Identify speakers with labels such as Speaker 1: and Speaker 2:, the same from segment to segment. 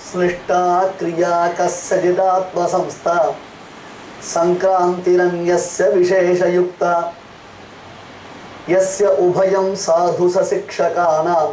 Speaker 1: स्लिष्टा क्रिया कस्यचिदात्म संस्था संक्रांतिरन्यस्य विशेषयुक्ता यस्य उभयं साधु सशिक्षकानां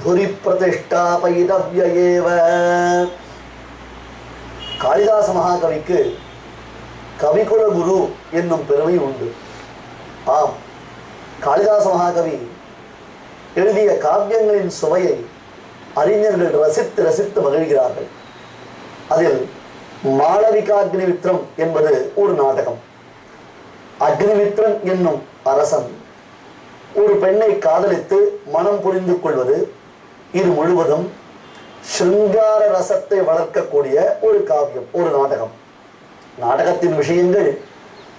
Speaker 1: धुरि प्रतिष्ठापयितव्य एव. காளிதாச மகாகவிக்கு கவிகுல குரு என்னும் பெருமை உண்டு. ஆம், காளிதாச மகாகவி எழுதிய காவியங்களின் சுவையை அறிஞர்கள் ரசித்து ரசித்து மகிழ்கிறார்கள். அதில் மாளவிகா அக்னிமித்ரம் என்பது ஒரு நாடகம். அக்னிமித்ரன் என்னும் அரசன் ஒரு பெண்ணை காதலித்து மனம் புரிந்து கொள்வது, இது முழுவதும் சிருங்கார ரசத்தை வளர்க்கக்கூடிய ஒரு காவியம், ஒரு நாடகம். நாடகத்தின் விஷயங்கள்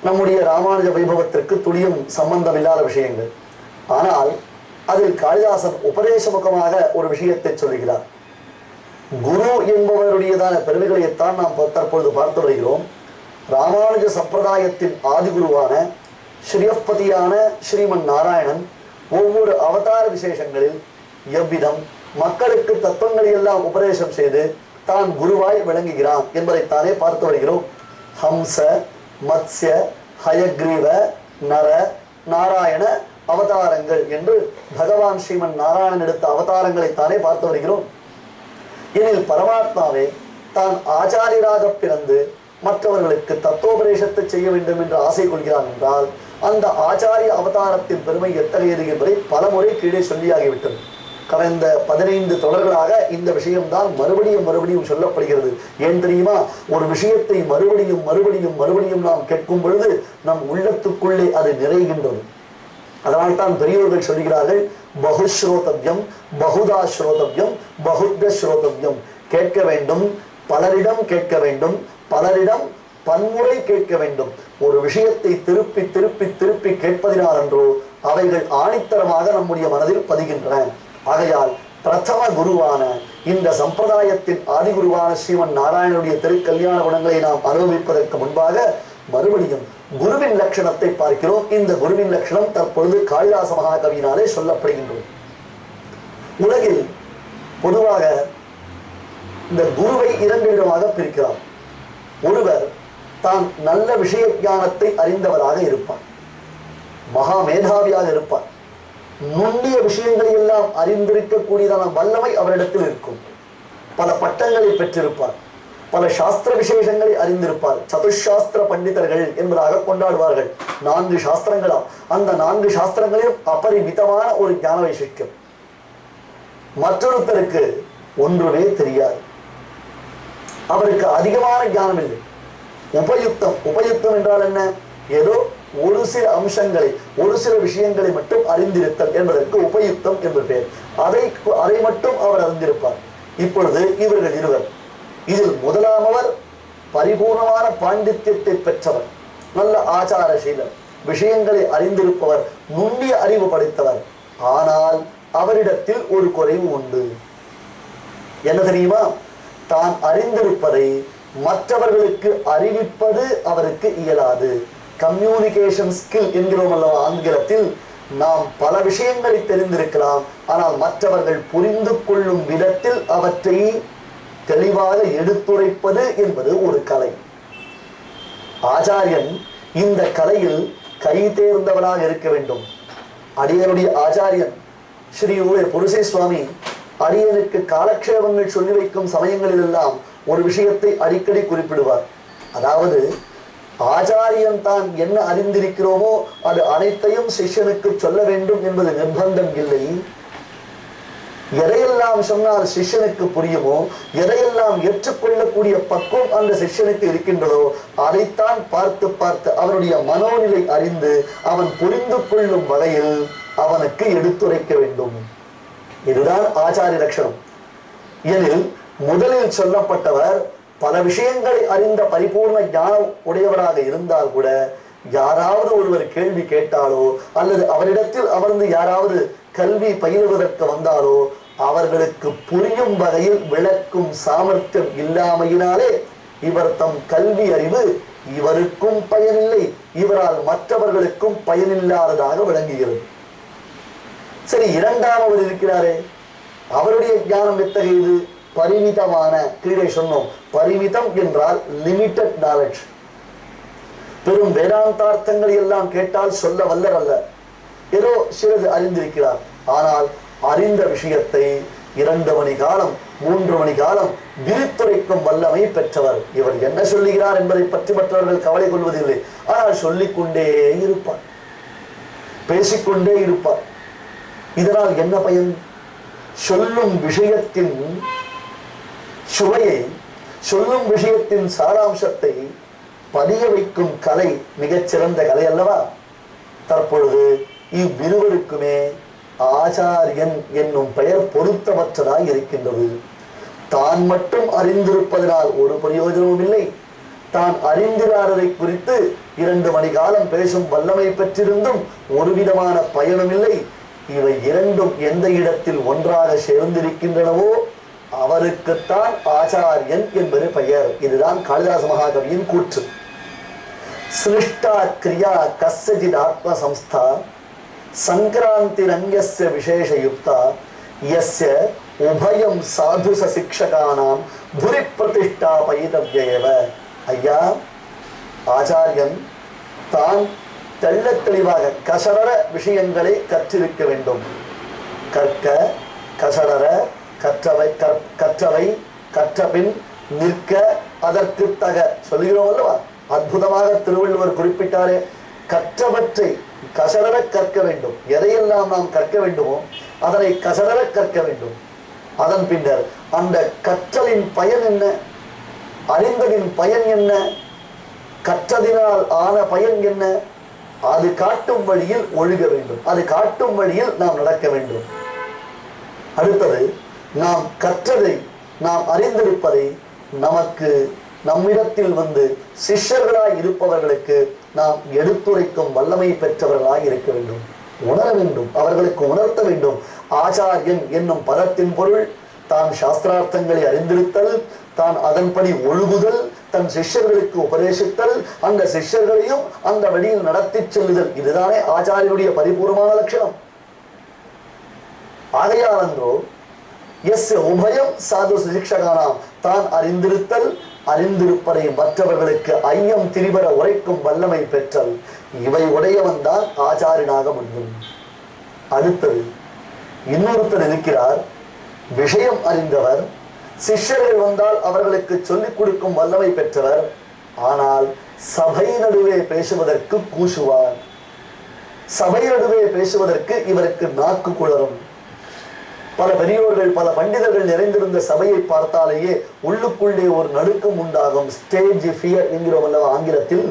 Speaker 1: நம்முடைய ராமானுஜ வைபவத்திற்கு துளியும் சம்பந்தமில்லாத விஷயங்கள். ஆனால் அதில் காளிதாசன் உபதேசமுகமாக ஒரு விஷயத்தை சொல்லுகிறார். குரு என்பவருடையதான பெருமைகளைத்தான் நாம் தற்பொழுது பார்த்து வருகிறோம். ராமானுஜ சம்பிரதாயத்தின் ஆதிகுருவான ஸ்ரீயப்பதியான ஸ்ரீமன் நாராயணன் ஒவ்வொரு அவதார விசேஷங்களில் எவ்விதம் மக்களுக்கு தத்துவங்களை எல்லாம் உபதேசம் செய்து தான் குருவாய் விளங்குகிறான் என்பதைத்தானே பார்த்து வருகிறோம். ஹம்ச, மத்ஸ்ய, ஹயக்ரீவ, நர, நாராயண அவதாரங்கள் என்று பகவான் ஸ்ரீமன் நாராயணன் எடுத்த அவதாரங்களைத்தானே பார்த்து வருகிறோம். எனில் பரமாத்மாவே தான் ஆச்சாரியராக பிறந்து மற்றவர்களுக்கு தத்துவோபதேசத்தை செய்ய வேண்டும் என்று ஆசை கொள்கிறான் என்றால் அந்த ஆச்சாரிய அவதாரத்தின் பெருமை எத்தகையது என்பதை பல முறை கீழே சொல்லியாகிவிட்டது. கடந்த 15 தொடர்களாக இந்த விஷயம்தான் மறுபடியும் மறுபடியும் சொல்லப்படுகிறது. ஏன் தெரியுமா? ஒரு விஷயத்தை மறுபடியும் மறுபடியும் மறுபடியும் நாம் கேட்கும் பொழுது நம் உள்ளத்துக்குள்ளே அது நிறைகின்றது. அதனால்தான் பெரியோர்கள் சொல்கிறார்கள், பகுஸ்ரோதவ்யம், பகுதா ஸ்ரோதவ்யம், பகுத்த ஸ்ரோதவ்யம். கேட்க வேண்டும், பலரிடம் கேட்க வேண்டும், பலரிடம் பன்முறை கேட்க வேண்டும். ஒரு விஷயத்தை திருப்பி திருப்பி திருப்பி கேட்பதினால் அன்றோ அவைகள் ஆணித்தரமாக நம்முடைய மனதில் பதிகின்றன. ஆகையால் பிரதம குருவான இந்த சம்பிரதாயத்தின் ஆதிகுருவான ஸ்ரீமன் நாராயணனுடைய திருக்கல்யாண குணங்களை நாம் அனுபவிப்பதற்கு முன்பாக மறுபடியும் குருவின் லட்சணத்தை பார்க்கிறோம். இந்த குருவின் லட்சணம் தற்பொழுது காளிதாச மகாகவியினாலே சொல்லப்படுகின்றது. உலகில் பொதுவாக இந்த குருவை 2 விதமாக பிரிக்கலாம். ஒருவர் தான் நல்ல விஷய ஞானத்தை அறிந்தவராக இருப்பார், மகா மேதாவியாக இருப்பார், நுண்ணிய விஷயங்களை எல்லாம் அறிந்திருக்கக்கூடியதான வல்லமை அவரிடத்தில் இருக்கும், பல பட்டங்களை பெற்றிருப்பார், பல சாஸ்திர விசேஷங்களை அறிந்திருப்பார். சதுஷாஸ்திர பண்டிதர்கள் என்பதாக கொண்டாடுவார்கள். 4 சாஸ்திரங்களாம். அந்த 4 சாஸ்திரங்களையும் அபரிமிதமான ஒரு ஞான வைசிஷ்யம். மற்றொருத்தருக்கு ஒன்றுமே தெரியாது, அவருக்கு அதிகமான ஞானம் இல்லை. உபயுக்தம். உபயுக்தம் என்றால் என்ன? ஏதோ ஒரு சில அம்சங்களை, ஒரு சில விஷயங்களை மட்டும் அறிந்திருத்தல் என்பதற்கு உபயுக்தம் என்று பெயர். அதை மட்டும் அவர் அறிந்திருப்பார். இப்பொழுது இவர்கள் இருவர், இதில் முதலாமவர் பரிபூர்ணமான பாண்டித்யத்தை பெற்றவர், நல்ல ஆச்சாரசீலர், விஷயங்களை அறிந்திருப்பவர், நுண்ணிய அறிவு படைத்தவர். ஆனால் அவரிடத்தில் ஒரு குறைவு உண்டு. என்ன தெரியுமா? தான் அறிந்திருப்பதை மற்றவர்களுக்கு அறிவிப்பது அவருக்கு இயலாது. கம்யூனிகேஷன் ஸ்கில் என்கிறோம் அல்லவா ஆங்கிலத்தில். நாம் பல விஷயங்களை தெரிந்திருக்கலாம், ஆனால் மற்றவர்கள் புரிந்து கொள்ளும் விதத்தில் அவற்றை தெளிவாக எடுத்துரைப்பது என்பது ஒரு கலை. ஆச்சாரியன் இந்த கலையில் கை தேர்ந்தவனாக இருக்க வேண்டும். அடியனுடைய ஆச்சாரியன் ஸ்ரீ புருஷே சுவாமி அடியனுக்கு காலக்ஷேபங்கள் சொல்லி வைக்கும் சமயங்களில் எல்லாம் ஒரு விஷயத்தை அடிக்கடி குறிப்பிடுவார். அதாவது ஆச்சாரியன் தான் என்ன அறிந்திருக்கிறோமோ அது அனைத்தையும் சிஷ்யனுக்கு சொல்ல வேண்டும் என்பது நிர்பந்தம் இல்லை. எதையெல்லாம் சொன்னால் சிஷ்யனுக்கு புரியுமோ, எதையெல்லாம் ஏற்றுக்கொள்ளக்கூடிய பக்குவம் அந்த சிஷ்யனுக்கு இருக்கின்றதோ அதைத்தான் பார்த்து பார்த்து அவனுடைய மனோநிலை அறிந்து அவன் புரிந்து கொள்ளும் வகையில் அவனுக்கு எடுத்துரைக்க வேண்டும். இதுதான் ஆச்சாரிய லட்சணம். எனில் முதலில் சொல்லப்பட்டவர் பல விஷயங்களை அறிந்த பரிபூர்ண ஞானம் உடையவராக இருந்தால் கூட யாராவது ஒருவர் கேள்வி கேட்டாலோ அல்லது அவரிடத்தில் அமர்ந்து யாராவது கல்வி பயிலுவதற்கு வந்தாலோ அவர்களுக்கு புரியும் வகையில் விளக்கும் சாமர்த்தியம் இல்லாமையினாலே இவர் தம் கல்வி அறிவு இவருக்கும் பயனில்லை, இவரால் மற்றவர்களுக்கும் பயனில்லாததாக விளங்குகிறது. சரி, இரண்டாமவர் இருக்கிறாரே, அவருடைய ஞானம் எத்தகையது? பரிமிதமான. கீழே சொன்னோம், பரிமிதம் என்றால் லிமிட்டட் நாலேஜ். பெரும் வேதாந்தார்த்தங்களை எல்லாம் கேட்டால் சொல்ல வல்லர் அல்ல, ஏதோ சிறிது அறிந்திருக்கிறார். ஆனால் அறிந்த விஷயத்தை 2 மணி காலம் 3 மணி காலம் விரித்துரைக்கும் வல்லமை பெற்றவர். இவர் என்ன சொல்லுகிறார் என்பதை பற்றி மற்றவர்கள் கவலை கொள்வதில்லை. ஆனால் சொல்லிக்கொண்டே இருப்பார், பேசிக்கொண்டே இருப்பார். இதனால் என்ன பயன்? சொல்லும் விஷயத்தின் சுவையை, சொல்லும் விஷயத்தின் சாராம்சத்தை பதிய வைக்கும் கலை மிகச்சிறந்த கலை அல்லவா? தற்பொழுது இவ்விருவருக்குமே ஆச்சாரியன் என்னும் பெயர் பொருத்தமற்றதாய் இருக்கின்றது. தான் மட்டும் அறிந்திருப்பதனால் ஒரு பிரயோஜனமும் இல்லை. தான் அறிந்திராததை குறித்து 2 மணி காலம் பேசும் வல்லமை பெற்றிருந்தும் ஒரு விதமான பயனும் இல்லை. இவை இரண்டும் எந்த இடத்தில் ஒன்றாக சேர்ந்திருக்கின்றனவோ அவருக்குத்தான் ஆச்சாரியன் என்பது பெயர். இதுதான் காளிதாச மகாகவியின் கூற்று. சிருஷ்டா கிரியா கஸ்யஜித் ஆத்ம சம்ஸ்தா சங்கராந்தி ரங்கஸ்ய விசேஷயுக்தா யஸ்ய உபயம் சாது சிக்ஷகானாம் புரி பிரதிஷ்டா பயிதவ்யேவ. ஐயா, ஆச்சாரியன் தான் தெள்ள தெளிவாக கசடர விஷயங்களை கற்றிருக்க வேண்டும். கற்க கசடர, கற்றவை கற்றபின் நிற்க அதற்கு தக சொல்லுகிறோம் அல்லவா? அற்புதமாக திருவள்ளுவர் குறிப்பிட்டாரே, கற்றவற்றை கசடர கற்க வேண்டும். எதையெல்லாம் நாம் கற்க வேண்டுமோ அதனை கசடர கற்க வேண்டும். அதன் பின்னர் அந்த கற்றலின் பயன் என்ன, அறிந்ததின் பயன் என்ன, கற்றதினால் ஆன பயன் என்ன, அது காட்டும் வழியில் ஒழுக வேண்டும். அது காட்டும் வழியில் நாம் நடக்க வேண்டும். அடுத்தது, நாம் கற்றதை, நாம் அறிந்திருப்பதை நமக்கு நம்மிடத்தில் வந்து சிஷ்யர்களாய் இருப்பவர்களுக்கு நாம் எடுத்துரைக்கும் வல்லமை பெற்றவர்களாய் இருக்க வேண்டும். உணர வேண்டும், அவர்களுக்கு உணர்த்த வேண்டும். ஆச்சாரியன் என்னும் பதத்தின் பொருள் தான் சாஸ்திரார்த்தங்களை அறிந்திருத்தல், தான் அதன்படி ஒழுகுதல், தன் சிஷ்யர்களுக்கு உபதேசித்தல், அந்த சிஷ்யர்களையும் அந்த வழியில் நடத்தி செல்லுதல். இதுதானே ஆச்சாரியனுடைய பரிபூர்ணமான லட்சணம். ஆகையால் அன்றோ எஸ் உபயம் சாது சிக்ஷகானாம், தான் அறிந்திருத்தல், அறிந்திருப்பதை மற்றவர்களுக்கு ஐயம் திரிபர உரைக்கும் வல்லமை பெற்றல், இவை உடையவன் தான் ஆச்சாரியனாக முடியும். அடுத்தது இன்னொருத்தர் இருக்கிறார், விஷயம் அறிந்தவர், சிஷ்யர்கள் வந்தால் அவர்களுக்கு சொல்லிக் கொடுக்கும் வல்லமை பெற்றவர். ஆனால் சபை நடுவே பேசுவதற்கு கூசுவார். சபை நடுவே பேசுவதற்கு இவருக்கு நாக்கு குளறும். பல பெரியோர்கள், பல பண்டிதர்கள் நிறைந்திருந்த சபையை பார்த்தாலேயே உள்ளுக்குள்ளே ஒரு நடுக்கம் உண்டாகும். ஸ்டேஜ் ஃபியர் என்கிறோம் அல்லவா ஆங்கிலத்தில்,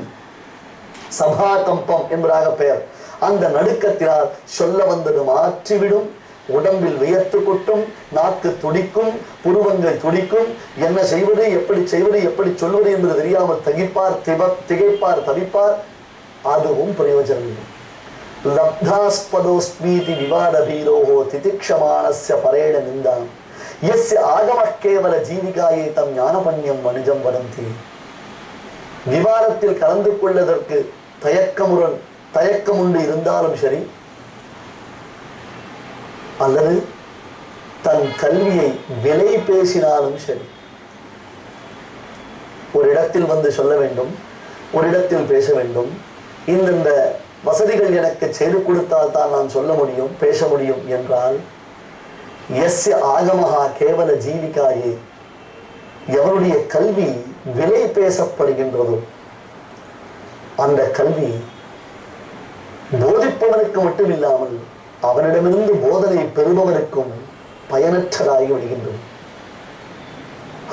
Speaker 1: சபா கம்பம் என்பதாக பெயர். அந்த நடுக்கத்தினால் சொல்ல வந்தது மாற்றிவிடும், உடம்பில் வியர்த்து கொட்டும், நாக்கு துடிக்கும், புருவங்கள் துடிக்கும். என்ன செய்வது, எப்படி செய்வது, எப்படி சொல்வது என்பது தெரியாமல் திகைப்பார், தவிப்பார். அதுவும் பிரயோஜனம் இல்லை. லப்தாஸ்பதோஸ்மீதி விவாத பீரோஹோ திதிக்ஷமானஸ்ய பரேண நிந்தாம் யஸ்ய ஆகம கேவல ஜீவிகாயை தம் ஞானபண்யம் மனுஜம் வதந்தி. விவாதத்தில் கலந்து கொள்வதற்கு தயக்கம் உண்டு இருந்தாலும் சரி, அல்லது தன் கல்வியை விலை பேசினாலும் சரி, ஒரு இடத்தில் வந்து சொல்ல வேண்டும், ஒரு இடத்தில் பேச வேண்டும், இந்த வசதிகள் எனக்கு செய்து கொடுத்தால் தான் நான் சொல்ல முடியும், பேச முடியும் என்றால், எஸ்ய ஆகமஹா கேவல ஜீவிகாயே, எவருடைய கல்வி விலை பேசப்படுகின்றதோ அந்த கல்வி போதிப்பவனுக்கு மட்டும் இல்லாமல் அவனிடமிருந்து போதனை பெறுபவனுக்கும் பயனற்றதாகி விடுகின்றது.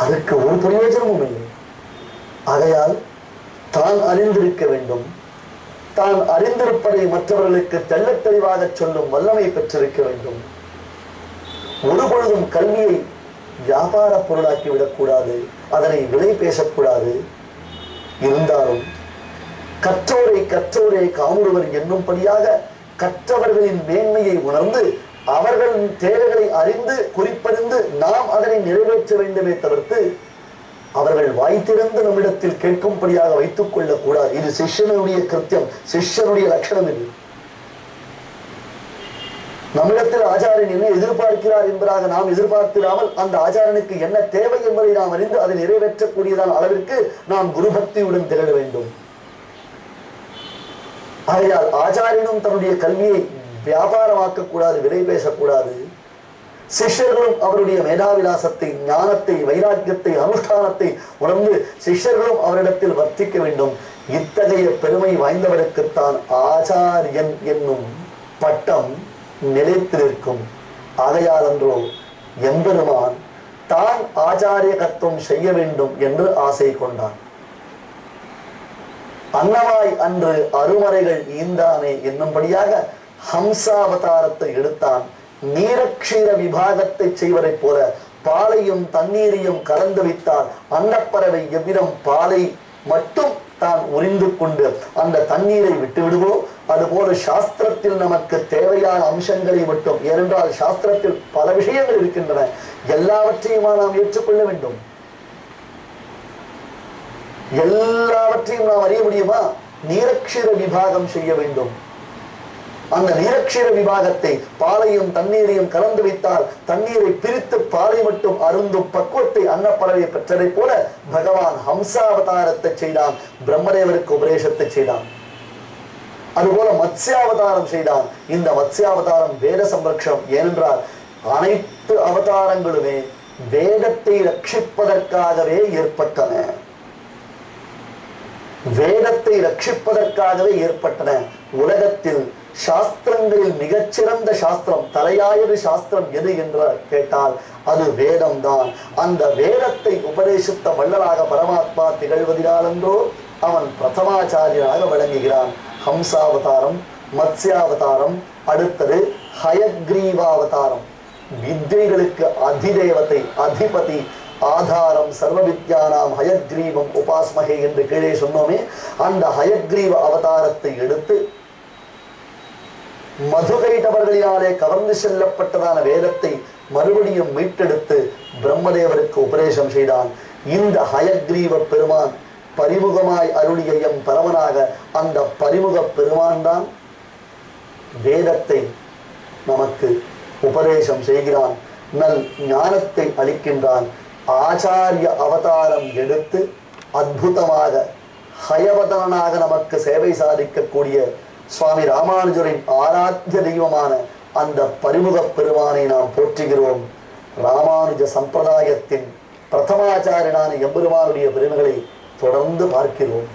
Speaker 1: அதற்கு ஒரு பிரயோஜனமும் இல்லை. ஆகையால் தான் அறிந்திருக்க வேண்டும், தான் அறிந்திருப்பதை மற்றவர்களுக்கு தெள்ளத் தெளிவாக சொல்லும் வல்லமை பெற்றிருக்க வேண்டும். ஒரு பொழுதும் கல்வியை வியாபார பொருளாக்கி விடக்கூடாது, அதனை விலை பேசக்கூடாது. இருந்தாலும் கற்றோரை காமுறுவர் என்னும்படியாக கற்றவர்களின் மேன்மையை உணர்ந்து அவர்களின் தேவைகளை அறிந்து குறிப்பறிந்து நாம் அதனை நிறைவேற்ற வேண்டுமே தவிர்த்து அவர்கள் வாய்த்திறந்து நம்மிடத்தில் கேட்கும்படியாக வைத்துக் கொள்ளக்கூடாது. இது சிஷ்யனுடைய கிருத்தியம், சிஷ்யனுடைய லட்சணம். இது நம்மிடத்தில் ஆச்சாரியன் என்ன எதிர்பார்க்கிறார் என்பதாக நாம் எதிர்பார்த்திராமல் அந்த ஆச்சாரனுக்கு என்ன தேவை என்பதை நாம் அறிந்து அதை நிறைவேற்றக்கூடியதான அளவிற்கு நாம் குருபக்தியுடன் திகழ வேண்டும். ஆகையால் ஆச்சாரியனும் தன்னுடைய கல்வியை வியாபாரமாக்கக்கூடாது, விலை பேசக்கூடாது. சிஷ்யர்களும் அவருடைய மேதாவிலாசத்தை, ஞானத்தை, வைராக்கியத்தை, அனுஷ்டானத்தை உணர்ந்து சிஷ்யர்களும் அவரிடத்தில் வர்த்திக்க வேண்டும். இத்தகைய பெருமை வாய்ந்தவருக்குத்தான் ஆச்சாரியன் என்னும் பட்டம் நிலைத்திருக்கும். ஆகையால் அன்றோ எம்பெருமான் தான் ஆச்சாரியகத்துவம் செய்ய வேண்டும் என்று ஆசை கொண்டான். அன்னமாய் அன்று அருமறைகள் ஈந்தானே என்னும்படியாக ஹம்சாவதாரத்தை எடுத்தான். நீரக்ஷீர விபாகத்தை செய்வதை போல பாலையும் தண்ணீரையும் கலந்து வைத்தால் அன்னப்பறவை எவ்விதம் பாலை மட்டும் தான் உறிந்து கொண்டு அந்த தண்ணீரை விட்டு விடுவோ அதுபோல சாஸ்திரத்தில் நமக்கு தேவையான அம்சங்களை மட்டும், ஏனென்றால் சாஸ்திரத்தில் பல விஷயங்கள் இருக்கின்றன, எல்லாவற்றையுமா நாம் ஏற்றுக்கொள்ள வேண்டும்? எல்லாவற்றையும் நாம் அறிய முடியுமா? நீரக்ஷீர விபாகம் செய்ய வேண்டும். அந்த நீரக்ஷீர விபாகத்தை பாலையும் தண்ணீரையும் கலந்து வைத்தால் தண்ணீரை பிரித்து பாலை மட்டும் அருந்தும் பக்குவத்தை அன்னப்பறவை பெற்றதை போல பகவான் ஹம்சாவதாரத்தை செய்தான், பிரம்மதேவருக்கு உபதேசத்தை செய்தான். அதுபோல மத்ஸ்யாவதாரம் செய்தான். இந்த மத்ஸ்யாவதாரம் வேத சம்ரக்ஷம். ஏனென்றால் அனைத்து அவதாரங்களுமே வேதத்தை ரட்சிப்பதற்காகவே ஏற்பட்டன. வேதத்தை ரட்சிப்பதற்காகவே ஏற்பட்டன. உலகத்தில் சாஸ்திரங்களில் மிகச்சிறந்த சாஸ்திரம், தலையாயது சாஸ்திரம் எது என்று கேட்டால் அது வேதம் தான். அந்த வேதத்தை உபதேசித்த வள்ளலாக பரமாத்மா திகழ்வதினாலென்றோ அவன் பிரதமாச்சாரியனாக விளங்குகிறான். ஹம்சாவதாரம், மத்ஸ்யாவதாரம், அடுத்தது ஹயக்ரீவாவதாரம். வித்யைகளுக்கு அதிதேவதை, அதிபதி, ஆதாரம், சர்வ வித்யானாம் ஹயக்ரீவம் உபாஸ்மகே என்று கீழே சொன்னோமே, அந்த ஹயக்ரீவ அவதாரத்தை எடுத்து மதுகைட்டவர்களினாலே கவர்ந்து செல்லப்பட்டதான வேதத்தை மறுபடியும் மீட்டெடுத்து பிரம்மதேவருக்கு உபதேசம் செய்தான். இந்த ஹயக்ரீவ பெருமான் பரிமுகமாய் அருளிய எம் பரமனாக அந்த பரிமுக பெருமான் தான் வேதத்தை நமக்கு உபதேசம் செய்கிறான், நல் ஞானத்தை அளிக்கின்றான். ஆச்சாரிய அவதாரம் எடுத்து அற்புதமாக ஹயவதனாக நமக்கு சேவை சாதிக்கக்கூடிய சுவாமி ராமானுஜரின் ஆராத்திய தெய்வமான அந்த பரிமுக பெருமானை நாம் போற்றுகிறோம். ராமானுஜ சம்பிரதாயத்தின் பிரதமாச்சாரியனான எம்பெருமானுடைய பெருமைகளை தொடர்ந்து பார்க்கிறோம்.